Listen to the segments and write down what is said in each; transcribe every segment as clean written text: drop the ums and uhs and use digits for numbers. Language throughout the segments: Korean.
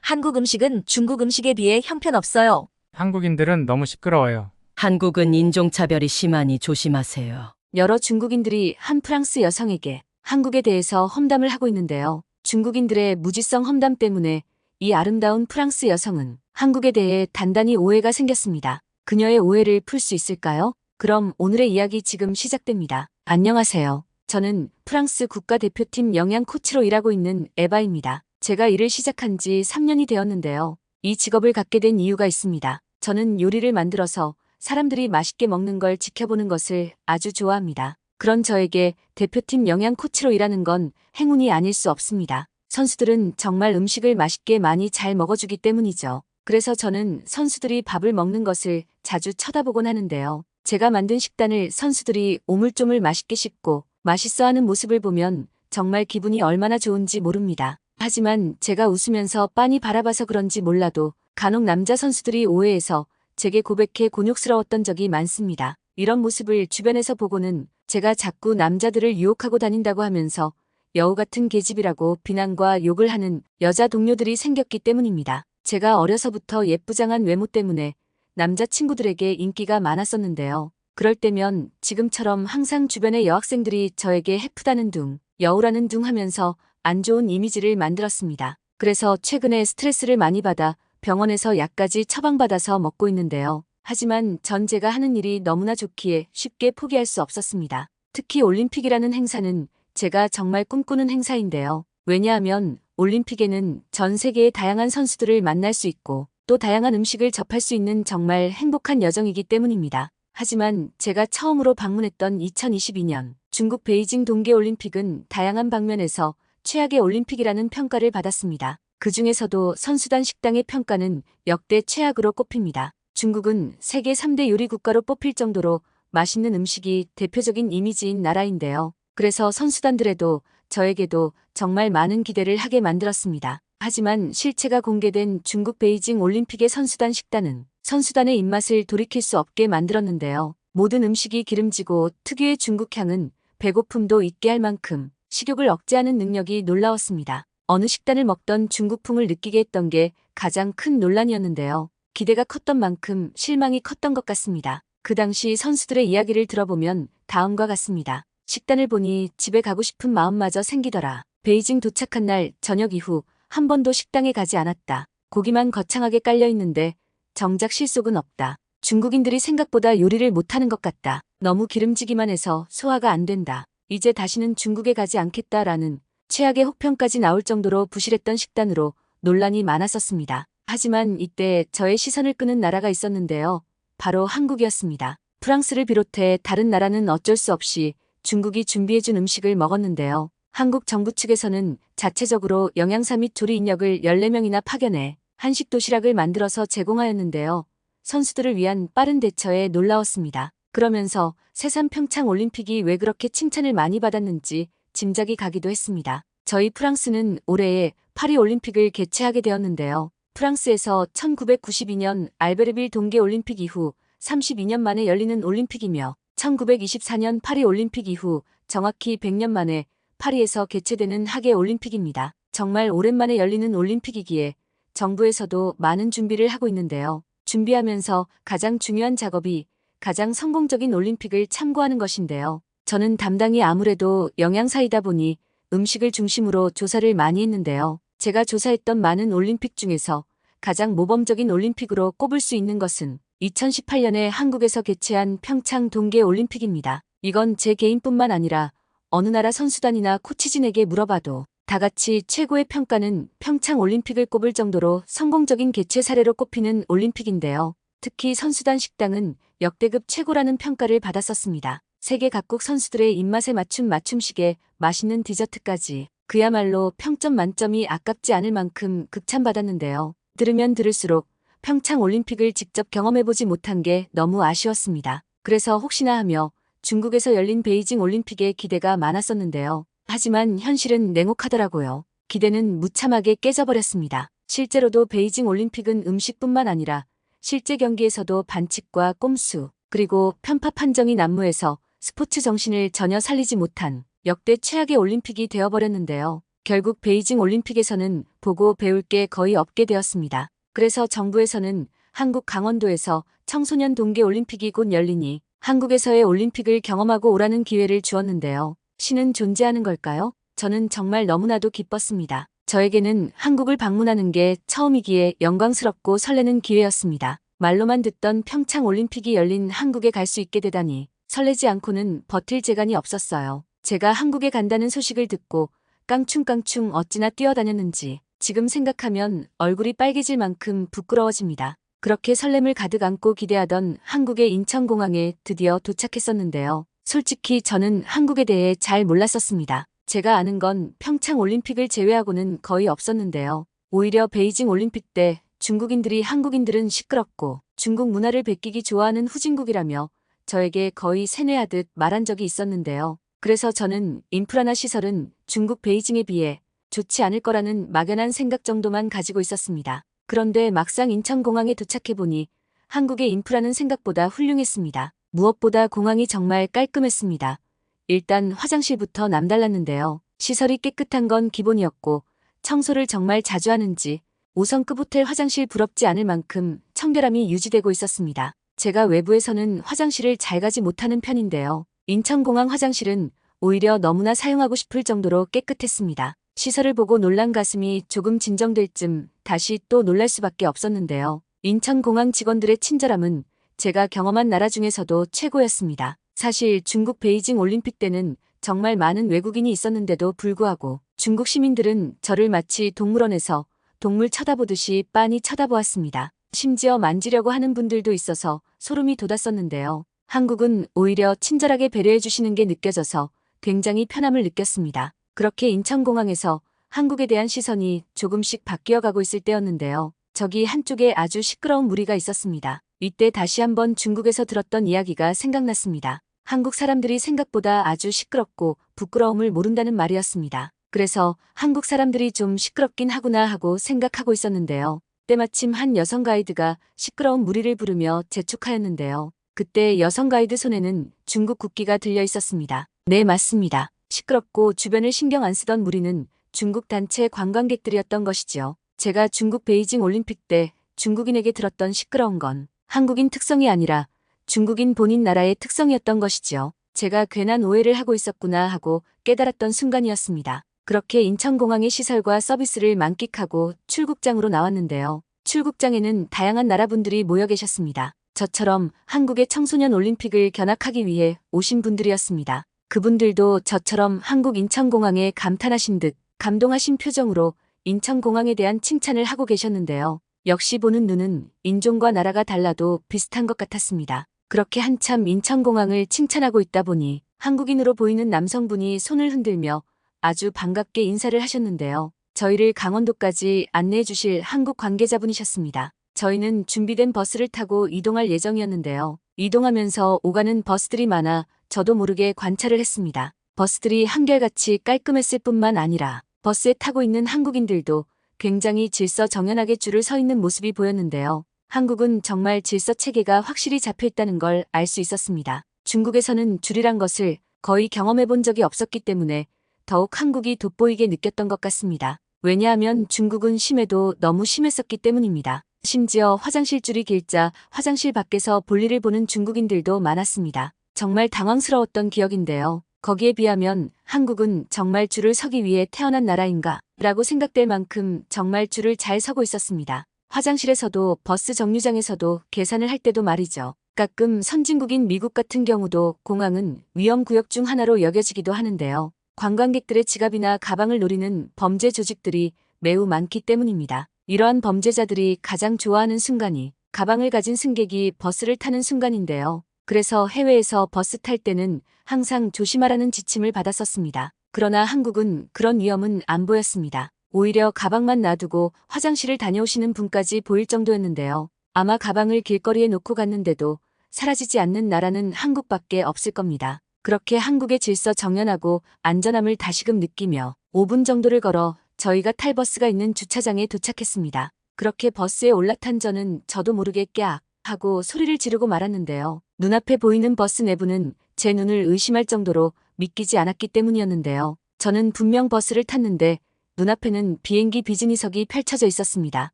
한국 음식은 중국 음식에 비해 형편없어요. 한국인들은 너무 시끄러워요. 한국은 인종차별이 심하니 조심하세요. 여러 중국인들이 한 프랑스 여성에게 한국에 대해서 험담을 하고 있는데요. 중국인들의 무지성 험담 때문에 이 아름다운 프랑스 여성은 한국에 대해 단단히 오해가 생겼습니다. 그녀의 오해를 풀 수 있을까요? 그럼 오늘의 이야기 지금 시작됩니다. 안녕하세요. 저는 프랑스 국가대표팀 영양 코치로 일하고 있는 에바입니다. 제가 일을 시작한 지 3년이 되었는데요. 이 직업을 갖게 된 이유가 있습니다. 저는 요리를 만들어서 사람들이 맛있게 먹는 걸 지켜보는 것을 아주 좋아합니다. 그런 저에게 대표팀 영양 코치로 일하는 건 행운이 아닐 수 없습니다. 선수들은 정말 음식을 맛있게 많이 잘 먹어주기 때문이죠. 그래서 저는 선수들이 밥을 먹는 것을 자주 쳐다보곤 하는데요. 제가 만든 식단을 선수들이 오물조물 맛있게 씹고 맛있어하는 모습을 보면 정말 기분이 얼마나 좋은지 모릅니다. 하지만 제가 웃으면서 빤히 바라봐서 그런지 몰라도 간혹 남자 선수들이 오해해서 제게 고백해 곤욕스러웠던 적이 많습니다. 이런 모습을 주변에서 보고는 제가 자꾸 남자들을 유혹하고 다닌다고 하면서 여우 같은 계집이라고 비난과 욕을 하는 여자 동료들이 생겼기 때문입니다. 제가 어려서부터 예쁘장한 외모 때문에 남자친구들에게 인기가 많았었는데요. 그럴 때면 지금처럼 항상 주변의 여학생들이 저에게 해프다는 둥, 여우라는 둥 하면서 안 좋은 이미지를 만들었습니다. 그래서 최근에 스트레스를 많이 받아 병원에서 약까지 처방받아서 먹고 있는데요. 하지만 전 제가 하는 일이 너무나 좋기에 쉽게 포기할 수 없었습니다. 특히 올림픽이라는 행사는 제가 정말 꿈꾸는 행사인데요. 왜냐하면 올림픽에는 전 세계의 다양한 선수들을 만날 수 있고 또 다양한 음식을 접할 수 있는 정말 행복한 여정이기 때문입니다. 하지만 제가 처음으로 방문했던 2022년 중국 베이징 동계올림픽은 다양한 방면에서 최악의 올림픽이라는 평가를 받았습니다. 그 중에서도 선수단 식당의 평가는 역대 최악으로 꼽힙니다. 중국은 세계 3대 요리 국가로 뽑힐 정도로 맛있는 음식이 대표적인 이미지인 나라인데요. 그래서 선수단들에도 저에게도 정말 많은 기대를 하게 만들었습니다. 하지만 실체가 공개된 중국 베이징 올림픽의 선수단 식단은 선수단의 입맛을 돌이킬 수 없게 만들었는데요. 모든 음식이 기름지고 특유의 중국향은 배고픔도 잊게 할 만큼 식욕을 억제하는 능력이 놀라웠습니다. 어느 식단을 먹던 중국풍을 느끼게 했던 게 가장 큰 논란이었는데요. 기대가 컸던 만큼 실망이 컸던 것 같습니다. 그 당시 선수들의 이야기를 들어보면 다음과 같습니다. 식단을 보니 집에 가고 싶은 마음마저 생기더라. 베이징 도착한 날 저녁 이후 한 번도 식당에 가지 않았다. 고기만 거창하게 깔려 있는데 정작 실속은 없다. 중국인들이 생각보다 요리를 못하는 것 같다. 너무 기름지기만 해서 소화가 안 된다. 이제 다시는 중국에 가지 않겠다라는 최악의 혹평까지 나올 정도로 부실했던 식단으로 논란이 많았었습니다. 하지만 이때 저의 시선을 끄는 나라가 있었는데요. 바로 한국이었습니다. 프랑스를 비롯해 다른 나라는 어쩔 수 없이 중국이 준비해준 음식을 먹었는데요. 한국 정부 측에서는 자체적으로 영양사 및 조리 인력을 14명이나 파견해 한식 도시락을 만들어서 제공하였는데요. 선수들을 위한 빠른 대처에 놀라웠습니다. 그러면서 새삼 평창 올림픽이 왜 그렇게 칭찬을 많이 받았는지 짐작이 가기도 했습니다. 저희 프랑스는 올해에 파리 올림픽을 개최하게 되었는데요. 프랑스에서 1992년 알베르빌 동계올림픽 이후 32년 만에 열리는 올림픽이며 1924년 파리 올림픽 이후 정확히 100년 만에 파리에서 개최되는 하계 올림픽입니다. 정말 오랜만에 열리는 올림픽이기에 정부에서도 많은 준비를 하고 있는데요. 준비하면서 가장 중요한 작업이 가장 성공적인 올림픽을 참고하는 것인데요. 저는 담당이 아무래도 영양사이다 보니 음식을 중심으로 조사를 많이 했는데요. 제가 조사했던 많은 올림픽 중에서 가장 모범적인 올림픽으로 꼽을 수 있는 것은 2018년에 한국에서 개최한 평창 동계올림픽입니다. 이건 제 개인뿐만 아니라 어느 나라 선수단이나 코치진에게 물어봐도 다 같이 최고의 평가는 평창 올림픽을 꼽을 정도로 성공적인 개최 사례로 꼽히는 올림픽인데요. 특히 선수단 식당은 역대급 최고라는 평가를 받았었습니다. 세계 각국 선수들의 입맛에 맞춘 맞춤식에 맛있는 디저트까지 그야말로 평점 만점이 아깝지 않을 만큼 극찬받았는데요. 들으면 들을수록 평창 올림픽을 직접 경험해보지 못한 게 너무 아쉬웠습니다. 그래서 혹시나 하며 중국에서 열린 베이징 올림픽에 기대가 많았었는데요. 하지만 현실은 냉혹하더라고요. 기대는 무참하게 깨져버렸습니다. 실제로도 베이징 올림픽은 음식뿐만 아니라 실제 경기에서도 반칙과 꼼수, 그리고 편파 판정이 난무해서 스포츠 정신을 전혀 살리지 못한 역대 최악의 올림픽이 되어버렸는데요. 결국 베이징 올림픽에서는 보고 배울 게 거의 없게 되었습니다. 그래서 정부에서는 한국 강원도에서 청소년 동계 올림픽이 곧 열리니 한국에서의 올림픽을 경험하고 오라는 기회를 주었는데요. 신은 존재하는 걸까요? 저는 정말 너무나도 기뻤습니다. 저에게는 한국을 방문하는 게 처음이기에 영광스럽고 설레는 기회였습니다. 말로만 듣던 평창 올림픽이 열린 한국에 갈 수 있게 되다니 설레지 않고는 버틸 재간이 없었어요. 제가 한국에 간다는 소식을 듣고 깡충깡충 어찌나 뛰어다녔는지 지금 생각하면 얼굴이 빨개질 만큼 부끄러워집니다. 그렇게 설렘을 가득 안고 기대하던 한국의 인천공항에 드디어 도착했었는데요. 솔직히 저는 한국에 대해 잘 몰랐었습니다. 제가 아는 건 평창 올림픽을 제외하고는 거의 없었는데요. 오히려 베이징 올림픽 때 중국인들이 한국인들은 시끄럽고 중국 문화를 베끼기 좋아하는 후진국이라며 저에게 거의 세뇌하듯 말한 적이 있었는데요. 그래서 저는 인프라나 시설은 중국 베이징에 비해 좋지 않을 거라는 막연한 생각 정도만 가지고 있었습니다. 그런데 막상 인천공항에 도착해보니 한국의 인프라는 생각보다 훌륭했습니다. 무엇보다 공항이 정말 깔끔했습니다. 일단 화장실부터 남달랐는데요. 시설이 깨끗한 건 기본이었고 청소를 정말 자주 하는지 5성급 호텔 화장실 부럽지 않을 만큼 청결함이 유지되고 있었습니다. 제가 외부에서는 화장실을 잘 가지 못하는 편인데요. 인천공항 화장실은 오히려 너무나 사용하고 싶을 정도로 깨끗했습니다. 시설을 보고 놀란 가슴이 조금 진정될 쯤 다시 또 놀랄 수밖에 없었는데요. 인천공항 직원들의 친절함은 제가 경험한 나라 중에서도 최고였습니다. 사실 중국 베이징 올림픽 때는 정말 많은 외국인이 있었는데도 불구하고 중국 시민들은 저를 마치 동물원에서 동물 쳐다보듯이 빤히 쳐다보았습니다. 심지어 만지려고 하는 분들도 있어서 소름이 돋았었는데요. 한국은 오히려 친절하게 배려해 주시는 게 느껴져서 굉장히 편함을 느꼈습니다. 그렇게 인천공항에서 한국에 대한 시선이 조금씩 바뀌어가고 있을 때였는데요. 저기 한쪽에 아주 시끄러운 무리가 있었습니다. 이때 다시 한번 중국에서 들었던 이야기가 생각났습니다. 한국 사람들이 생각보다 아주 시끄럽고 부끄러움을 모른다는 말이었습니다. 그래서 한국 사람들이 좀 시끄럽긴 하구나 하고 생각하고 있었는데요. 때마침 한 여성 가이드가 시끄러운 무리를 부르며 재촉하였는데요. 그때 여성 가이드 손에는 중국 국기가 들려 있었습니다. 네, 맞습니다. 시끄럽고 주변을 신경 안 쓰던 무리는 중국 단체 관광객들이었던 것이지요. 제가 중국 베이징 올림픽 때 중국인에게 들었던 시끄러운 건 한국인 특성이 아니라 중국인 본인 나라의 특성이었던 것이지요. 제가 괜한 오해를 하고 있었구나 하고 깨달았던 순간이었습니다. 그렇게 인천공항의 시설과 서비스를 만끽하고 출국장으로 나왔는데요. 출국장에는 다양한 나라 분들이 모여 계셨습니다. 저처럼 한국의 청소년 올림픽을 견학하기 위해 오신 분들이었습니다. 그분들도 저처럼 한국 인천공항에 감탄하신 듯 감동하신 표정으로 인천공항에 대한 칭찬을 하고 계셨는데요. 역시 보는 눈은 인종과 나라가 달라도 비슷한 것 같았습니다. 그렇게 한참 인천공항을 칭찬하고 있다 보니 한국인으로 보이는 남성분이 손을 흔들며 아주 반갑게 인사를 하셨는데요. 저희를 강원도까지 안내해 주실 한국 관계자분이셨습니다. 저희는 준비된 버스를 타고 이동할 예정이었는데요. 이동하면서 오가는 버스들이 많아 저도 모르게 관찰을 했습니다. 버스들이 한결같이 깔끔했을 뿐만 아니라 버스에 타고 있는 한국인들도 굉장히 질서정연하게 줄을 서 있는 모습이 보였는데요. 한국은 정말 질서 체계가 확실히 잡혀 있다는 걸 알 수 있었습니다. 중국에서는 줄이란 것을 거의 경험해 본 적이 없었기 때문에 더욱 한국이 돋보이게 느꼈던 것 같습니다. 왜냐하면 중국은 심해도 너무 심했었기 때문입니다. 심지어 화장실 줄이 길자 화장실 밖에서 볼일을 보는 중국인들도 많았습니다. 정말 당황스러웠던 기억인데요. 거기에 비하면 한국은 정말 줄을 서기 위해 태어난 나라인가 라고 생각될 만큼 정말 줄을 잘 서고 있었습니다. 화장실에서도 버스 정류장에서도 계산을 할 때도 말이죠. 가끔 선진국인 미국 같은 경우도 공항은 위험구역 중 하나로 여겨지기도 하는데요. 관광객들의 지갑이나 가방을 노리는 범죄 조직들이 매우 많기 때문입니다. 이러한 범죄자들이 가장 좋아하는 순간이 가방을 가진 승객이 버스를 타는 순간인데요. 그래서 해외에서 버스 탈 때는 항상 조심하라는 지침을 받았었습니다. 그러나 한국은 그런 위험은 안 보였습니다. 오히려 가방만 놔두고 화장실을 다녀오시는 분까지 보일 정도였는데요. 아마 가방을 길거리에 놓고 갔는데도 사라지지 않는 나라는 한국밖에 없을 겁니다. 그렇게 한국의 질서 정연하고 안전함을 다시금 느끼며 5분 정도를 걸어 저희가 탈 버스가 있는 주차장에 도착했습니다. 그렇게 버스에 올라탄 저도 모르게 깨악 하고 소리를 지르고 말았는데요. 눈앞에 보이는 버스 내부는 제 눈을 의심할 정도로 믿기지 않았기 때문이었는데요. 저는 분명 버스를 탔는데 눈앞에는 비행기 비즈니석이 펼쳐져 있었습니다.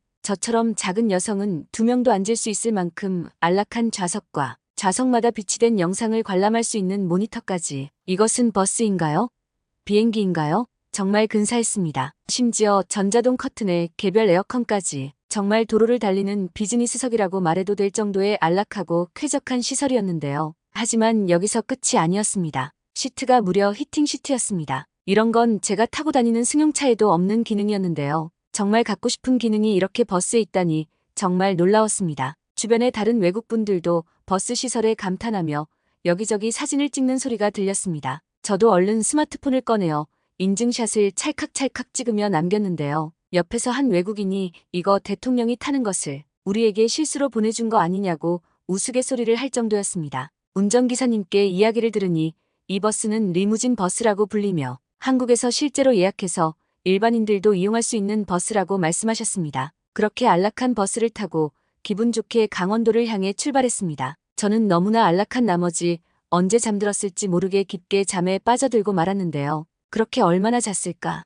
저처럼 작은 여성은 2명도 앉을 수 있을 만큼 안락한 좌석과 좌석마다 비치된 영상을 관람할 수 있는 모니터까지. 이것은 버스인가요? 비행기인가요? 정말 근사했습니다. 심지어 전자동 커튼에 개별 에어컨까지. 정말 도로를 달리는 비즈니스석이라고 말해도 될 정도의 안락하고 쾌적한 시설이었는데요. 하지만 여기서 끝이 아니었습니다. 시트가 무려 히팅 시트였습니다. 이런 건 제가 타고 다니는 승용차에도 없는 기능이었는데요. 정말 갖고 싶은 기능이 이렇게 버스에 있다니 정말 놀라웠습니다. 주변의 다른 외국분들도 버스 시설에 감탄하며 여기저기 사진을 찍는 소리가 들렸습니다. 저도 얼른 스마트폰을 꺼내어 인증샷을 찰칵찰칵 찍으며 남겼는데요. 옆에서 한 외국인이 이거 대통령이 타는 것을 우리에게 실수로 보내준 거 아니냐고 우스갯소리를 할 정도였습니다. 운전기사님께 이야기를 들으니 이 버스는 리무진 버스라고 불리며 한국에서 실제로 예약해서 일반인들도 이용할 수 있는 버스라고 말씀하셨습니다. 그렇게 안락한 버스를 타고 기분 좋게 강원도를 향해 출발했습니다. 저는 너무나 안락한 나머지 언제 잠들었을지 모르게 깊게 잠에 빠져들고 말았는데요. 그렇게 얼마나 잤을까?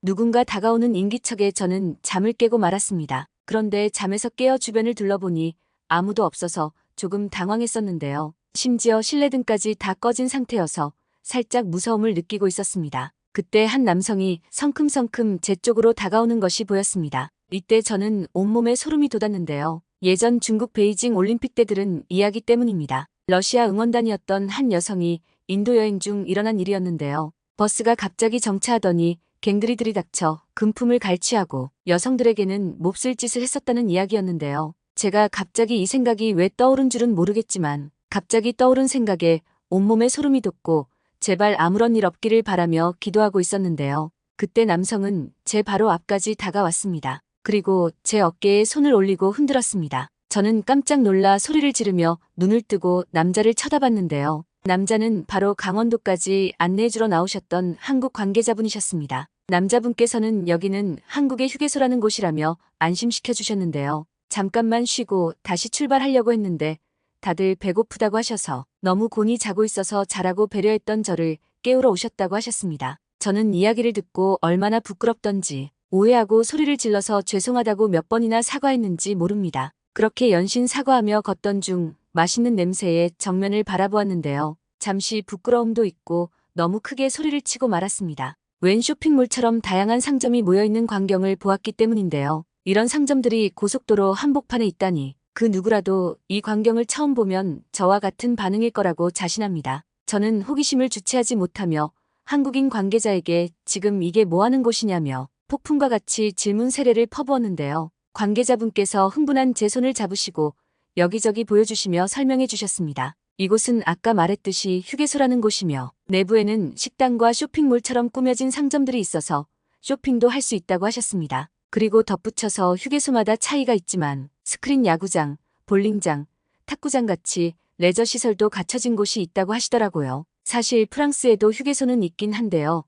누군가 다가오는 인기척에 저는 잠을 깨고 말았습니다. 그런데 잠에서 깨어 주변을 둘러보니 아무도 없어서 조금 당황했었는데요. 심지어 실내등까지 다 꺼진 상태여서 살짝 무서움을 느끼고 있었습니다. 그때 한 남성이 성큼성큼 제 쪽으로 다가오는 것이 보였습니다. 이때 저는 온몸에 소름이 돋았는데요. 예전 중국 베이징 올림픽 때 들은 이야기 때문입니다. 러시아 응원단이었던 한 여성이 인도 여행 중 일어난 일이었는데요. 버스가 갑자기 정차하더니 갱들이 들이닥쳐 금품을 갈취하고 여성들에게는 몹쓸 짓을 했었다는 이야기였는데요. 제가 갑자기 이 생각이 왜 떠오른 줄은 모르겠지만 갑자기 떠오른 생각에 온몸에 소름이 돋고 제발 아무런 일 없기를 바라며 기도하고 있었는데요. 그때 남성은 제 바로 앞까지 다가왔습니다. 그리고 제 어깨에 손을 올리고 흔들었습니다. 저는 깜짝 놀라 소리를 지르며 눈을 뜨고 남자를 쳐다봤는데요. 남자는 바로 강원도까지 안내해주러 나오셨던 한국 관계자분이셨습니다. 남자분께서는 여기는 한국의 휴게소라는 곳이라며 안심시켜 주셨는데요. 잠깐만 쉬고 다시 출발하려고 했는데 다들 배고프다고 하셔서 너무 곤히 자고 있어서 자라고 배려했던 저를 깨우러 오셨다고 하셨습니다. 저는 이야기를 듣고 얼마나 부끄럽던지 오해하고 소리를 질러서 죄송하다고 몇 번이나 사과했는지 모릅니다. 그렇게 연신 사과하며 걷던 중 맛있는 냄새에 정면을 바라보았는데요. 잠시 부끄러움도 있고 너무 크게 소리를 치고 말았습니다. 웬 쇼핑몰처럼 다양한 상점이 모여있는 광경을 보았기 때문인데요. 이런 상점들이 고속도로 한복판에 있다니 그 누구라도 이 광경을 처음 보면 저와 같은 반응일 거라고 자신합니다. 저는 호기심을 주체하지 못하며 한국인 관계자에게 지금 이게 뭐 하는 곳이냐며 폭풍과 같이 질문 세례를 퍼부었는데요. 관계자분께서 흥분한 제 손을 잡으시고 여기저기 보여주시며 설명해 주셨습니다. 이곳은 아까 말했듯이 휴게소라는 곳이며 내부에는 식당과 쇼핑몰처럼 꾸며진 상점들이 있어서 쇼핑도 할 수 있다고 하셨습니다. 그리고 덧붙여서 휴게소마다 차이가 있지만 스크린 야구장, 볼링장, 탁구장 같이 레저 시설도 갖춰진 곳이 있다고 하시더라고요. 사실 프랑스에도 휴게소는 있긴 한데요.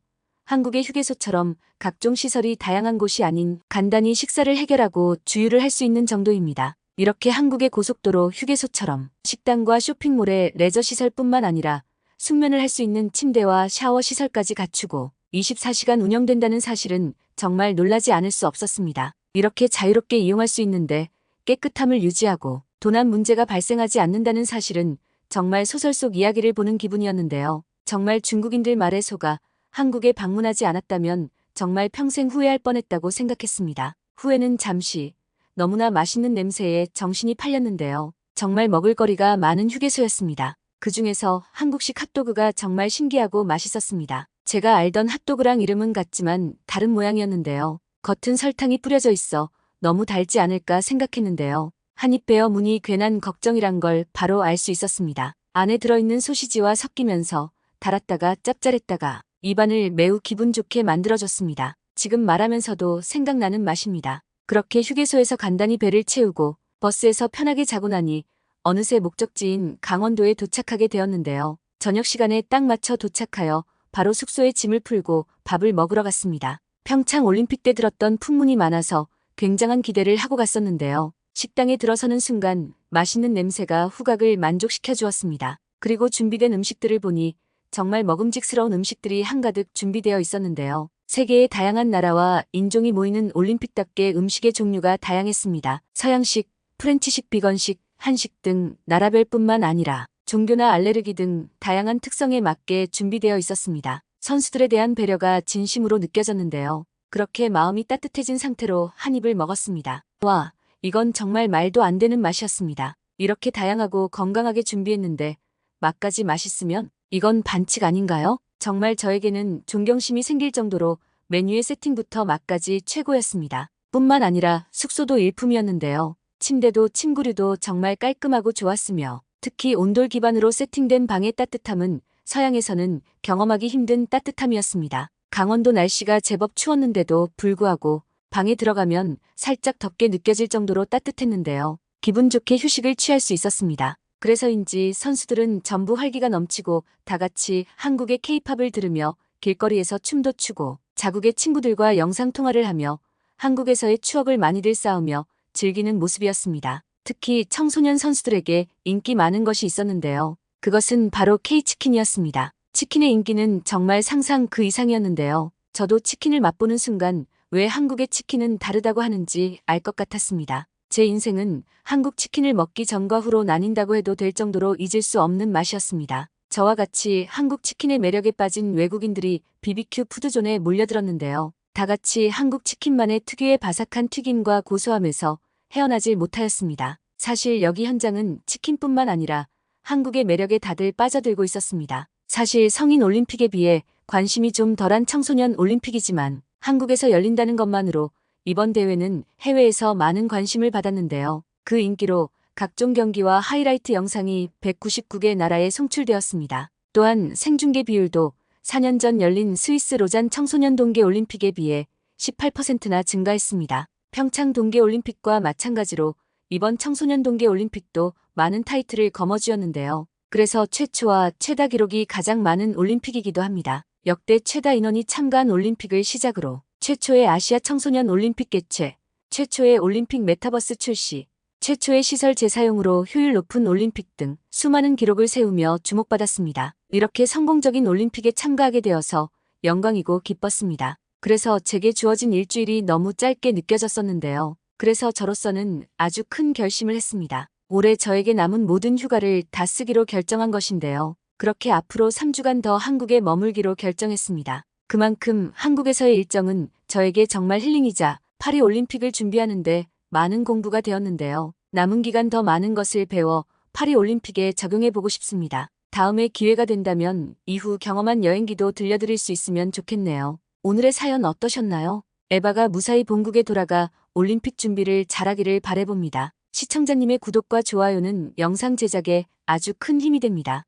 한국의 휴게소처럼 각종 시설이 다양한 곳이 아닌 간단히 식사를 해결하고 주유를 할 수 있는 정도입니다. 이렇게 한국의 고속도로 휴게소처럼 식당과 쇼핑몰에 레저 시설뿐만 아니라 숙면을 할 수 있는 침대와 샤워 시설까지 갖추고 24시간 운영된다는 사실은 정말 놀라지 않을 수 없었습니다. 이렇게 자유롭게 이용할 수 있는데 깨끗함을 유지하고 도난 문제가 발생하지 않는다는 사실은 정말 소설 속 이야기를 보는 기분이었는데요. 정말 중국인들 말에 속아 한국에 방문하지 않았다면 정말 평생 후회할 뻔했다고 생각했습니다. 후회는 잠시, 너무나 맛있는 냄새에 정신이 팔렸는데요. 정말 먹을거리가 많은 휴게소였습니다. 그 중에서 한국식 핫도그가 정말 신기하고 맛있었습니다. 제가 알던 핫도그랑 이름은 같지만 다른 모양이었는데요. 겉은 설탕이 뿌려져 있어 너무 달지 않을까 생각했는데요. 한 입 베어 무니 괜한 걱정이란 걸 바로 알 수 있었습니다. 안에 들어있는 소시지와 섞이면서 달았다가 짭짤했다가 입안을 매우 기분 좋게 만들어줬습니다. 지금 말하면서도 생각나는 맛입니다. 그렇게 휴게소에서 간단히 배를 채우고 버스에서 편하게 자고 나니 어느새 목적지인 강원도에 도착하게 되었는데요. 저녁 시간에 딱 맞춰 도착하여 바로 숙소에 짐을 풀고 밥을 먹으러 갔습니다. 평창 올림픽 때 들었던 풍문이 많아서 굉장한 기대를 하고 갔었는데요. 식당에 들어서는 순간 맛있는 냄새가 후각을 만족시켜 주었습니다. 그리고 준비된 음식들을 보니 정말 먹음직스러운 음식들이 한가득 준비되어 있었는데요. 세계의 다양한 나라와 인종이 모이는 올림픽답게 음식의 종류가 다양했습니다. 서양식, 프렌치식, 비건식, 한식 등 나라별뿐만 아니라 종교나 알레르기 등 다양한 특성에 맞게 준비되어 있었습니다. 선수들에 대한 배려가 진심으로 느껴졌는데요. 그렇게 마음이 따뜻해진 상태로 한 입을 먹었습니다. 와, 이건 정말 말도 안 되는 맛이었습니다. 이렇게 다양하고 건강하게 준비했는데 맛까지 맛있으면 이건 반칙 아닌가요? 정말 저에게는 존경심이 생길 정도로 메뉴의 세팅부터 맛까지 최고였습니다. 뿐만 아니라 숙소도 일품이었는데요. 침대도 침구류도 정말 깔끔하고 좋았으며 특히 온돌 기반으로 세팅된 방의 따뜻함은 서양에서는 경험하기 힘든 따뜻함이었습니다. 강원도 날씨가 제법 추웠는데도 불구하고 방에 들어가면 살짝 덥게 느껴질 정도로 따뜻했는데요. 기분 좋게 휴식을 취할 수 있었습니다. 그래서인지 선수들은 전부 활기가 넘치고 다 같이 한국의 K-팝을 들으며 길거리에서 춤도 추고 자국의 친구들과 영상통화를 하며 한국에서의 추억을 많이들 쌓으며 즐기는 모습이었습니다. 특히 청소년 선수들에게 인기 많은 것이 있었는데요. 그것은 바로 K치킨이었습니다. 치킨의 인기는 정말 상상 그 이상이었는데요. 저도 치킨을 맛보는 순간 왜 한국의 치킨은 다르다고 하는지 알 것 같았습니다. 제 인생은 한국 치킨을 먹기 전과 후로 나뉜다고 해도 될 정도로 잊을 수 없는 맛이었습니다. 저와 같이 한국 치킨의 매력에 빠진 외국인들이 BBQ 푸드존에 몰려들었는데요. 다 같이 한국 치킨만의 특유의 바삭한 튀김과 고소함에서 헤어나질 못하였습니다. 사실 여기 현장은 치킨뿐만 아니라 한국의 매력에 다들 빠져들고 있었습니다. 사실 성인 올림픽에 비해 관심이 좀 덜한 청소년 올림픽이지만 한국에서 열린다는 것만으로 이번 대회는 해외에서 많은 관심을 받았는데요. 그 인기로 각종 경기와 하이라이트 영상이 199개 나라에 송출되었습니다. 또한 생중계 비율도 4년 전 열린 스위스 로잔 청소년 동계올림픽에 비해 18%나 증가했습니다. 평창 동계올림픽과 마찬가지로 이번 청소년 동계올림픽도 많은 타이틀을 거머쥐었는데요. 그래서 최초와 최다 기록이 가장 많은 올림픽이기도 합니다. 역대 최다 인원이 참가한 올림픽을 시작으로 최초의 아시아 청소년 올림픽 개최, 최초의 올림픽 메타버스 출시, 최초의 시설 재사용으로 효율 높은 올림픽 등 수많은 기록을 세우며 주목받았습니다. 이렇게 성공적인 올림픽에 참가하게 되어서 영광이고 기뻤습니다. 그래서 제게 주어진 일주일이 너무 짧게 느껴졌었는데요. 그래서 저로서는 아주 큰 결심을 했습니다. 올해 저에게 남은 모든 휴가를 다 쓰기로 결정한 것인데요. 그렇게 앞으로 3주간 더 한국에 머물기로 결정했습니다. 그만큼 한국에서의 일정은 저에게 정말 힐링이자 파리 올림픽을 준비하는데 많은 공부가 되었는데요. 남은 기간 더 많은 것을 배워 파리 올림픽에 적용해보고 싶습니다. 다음에 기회가 된다면 이후 경험한 여행기도 들려드릴 수 있으면 좋겠네요. 오늘의 사연 어떠셨나요? 에바가 무사히 본국에 돌아가 올림픽 준비를 잘하기를 바라봅니다. 시청자님의 구독과 좋아요는 영상 제작에 아주 큰 힘이 됩니다.